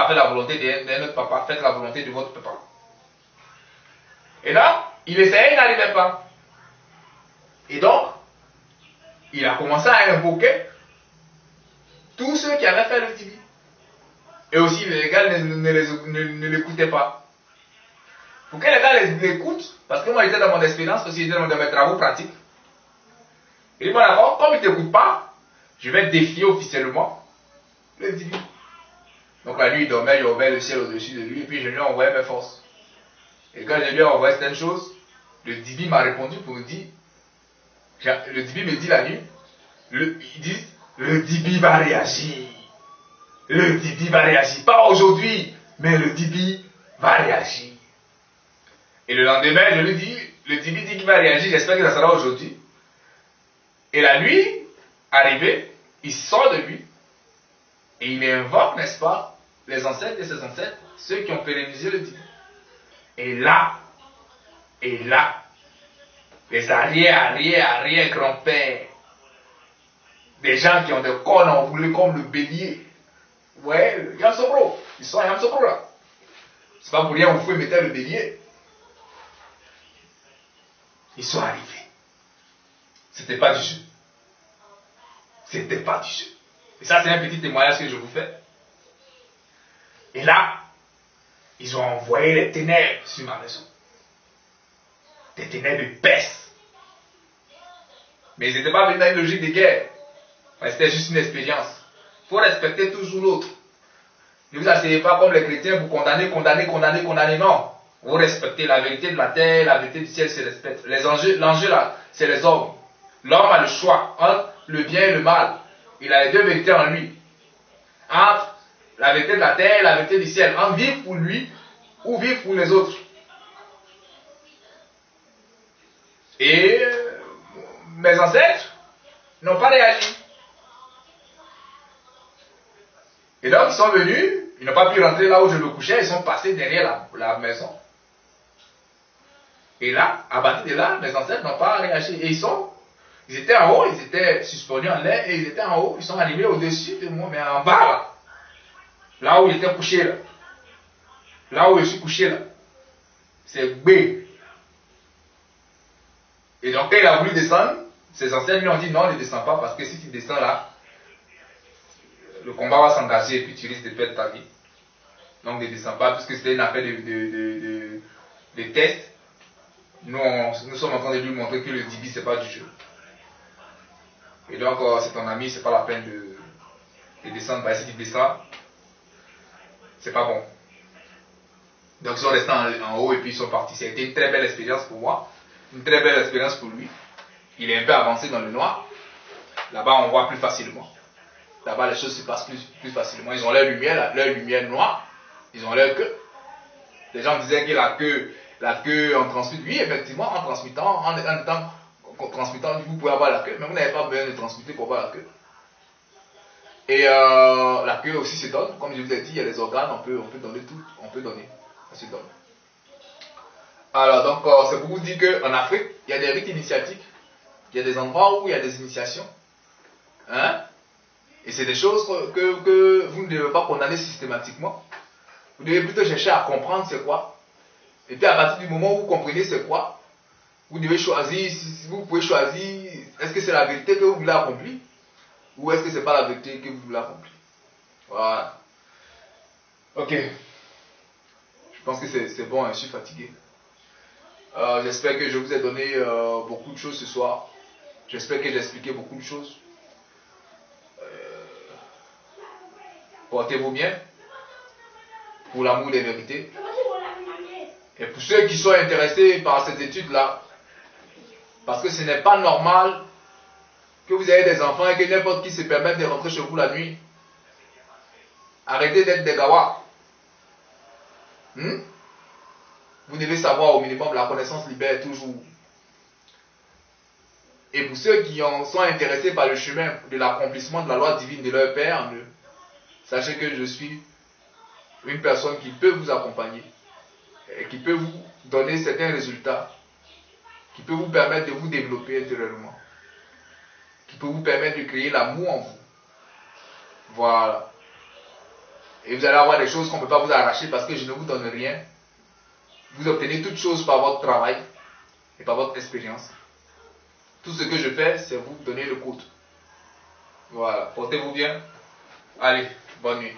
fait la volonté d'un autre papa, faites la volonté de votre papa. Et là, il essayait, il n'arrivait pas. Et donc, il a commencé à invoquer tous ceux qui avaient fait le tibi. Et aussi, les gars ne l'écoutaient pas. Pour que les gars l'écoutent, parce que moi j'étais dans mon expérience, aussi j'étais dans mes travaux pratiques. Et dit, bon d'accord, comme il ne t'écoute pas, je vais défier officiellement le tibi. Donc la nuit, il dormait, j'envoyais le ciel au-dessus de lui, et puis je lui envoyais mes forces. Et quand je lui ai envoyé certaines choses, le Dibi m'a répondu pour me dire, le Dibi me dit la nuit, il dit, le Dibi va réagir. Le Dibi va réagir. Pas aujourd'hui, mais le Dibi va réagir. Et le lendemain, je lui dis, le Dibi dit qu'il va réagir, j'espère que ça sera aujourd'hui. Et la nuit, arrivée, il sort de lui, et il invoque, n'est-ce pas, les ancêtres de ses ancêtres, ceux qui ont pérennisé le Dibi. Et là, les arrière-grands-pères, des gens qui ont des cornes enroulées comme le bélier, ouais, Yamsobro, ils sont à Yamsobro là. C'est pas pour rien où vous mettre le bélier. Ils sont arrivés. C'était pas du jeu. C'était pas du jeu. Et ça, c'est un petit témoignage que je vous fais. Et là, ils ont envoyé les ténèbres sur ma maison. Des ténèbres de peste. Mais ils n'étaient pas venus dans une logique de guerre. C'était juste une expérience. Il faut respecter toujours l'autre. Ne vous asseyez pas comme les chrétiens, vous condamnez, non. Vous respectez la vérité de la terre, la vérité du ciel se respecte. L'enjeu là, c'est les hommes. L'homme a le choix entre le bien et le mal. Il a les deux vérités en lui. Entre la vérité de la terre et la vérité du ciel. Entre vivre pour lui ou vivre pour les autres. Et mes ancêtres n'ont pas réagi. Et donc ils sont venus, ils n'ont pas pu rentrer là où je me couchais, ils sont passés derrière la maison. Et là, à partir de là, mes ancêtres n'ont pas réagi. Et ils étaient en haut, ils étaient suspendus en l'air, et ils étaient en haut, ils sont arrivés au-dessus de moi, mais en bas là. Là où j'étais couché là. Là où je suis couché là. C'est B. Et donc quand il a voulu descendre, ses ancêtres lui ont dit non, ne descends pas, parce que si tu descends là, le combat va s'engager et puis tu risques de perdre ta vie. Donc ne descends pas, puisque c'était une affaire de test. Nous sommes en train de lui montrer que le Dibi c'est pas du jeu. Et donc c'est ton ami, c'est pas la peine de descendre, parce que si tu descends, c'est pas bon. Donc ils sont restés en haut et puis ils sont partis. Ça a été une très belle expérience pour moi, une très belle expérience pour lui. Il est un peu avancé dans le noir. Là-bas on voit plus facilement. Là-bas les choses se passent plus facilement. Ils ont leur lumière noire. Ils ont leur queue. Les gens disaient que la queue on transmute. Oui, effectivement, en transmettant, vous pouvez avoir la queue, mais vous n'avez pas besoin de transmuter pour avoir la queue. Et la queue aussi se donne. Comme je vous ai dit, il y a les organes, on peut donner tout. On peut donner. Ça se donne. Alors, donc, c'est pour vous dire qu'en Afrique, il y a des rites initiatiques. Il y a des endroits où il y a des initiations. Hein? Et c'est des choses que vous ne devez pas condamner systématiquement. Vous devez plutôt chercher à comprendre c'est quoi. Et puis à partir du moment où vous comprenez c'est quoi, vous devez choisir, vous pouvez choisir, est-ce que c'est la vérité que vous voulez accomplir ou est-ce que c'est pas la vérité que vous voulez accomplir. Voilà. Ok. Je pense que c'est bon, hein, je suis fatigué. J'espère que je vous ai donné beaucoup de choses ce soir. J'espère que j'ai expliqué beaucoup de choses. Portez-vous bien. Pour l'amour des vérités. Et pour ceux qui sont intéressés par cette étude-là, parce que ce n'est pas normal que vous ayez des enfants et que n'importe qui se permette de rentrer chez vous la nuit. Arrêtez d'être des gawas. Vous devez savoir au minimum, la connaissance libère toujours. Et pour ceux qui sont intéressés par le chemin de l'accomplissement de la loi divine de leur Père, sachez que je suis une personne qui peut vous accompagner et qui peut vous donner certains résultats, qui peut vous permettre de vous développer intérieurement, qui peut vous permettre de créer l'amour en vous. Voilà. Et vous allez avoir des choses qu'on ne peut pas vous arracher parce que je ne vous donne rien. Vous obtenez toutes choses par votre travail et par votre expérience. Tout ce que je fais, c'est vous donner le code. Voilà, portez-vous bien. Allez, bonne nuit.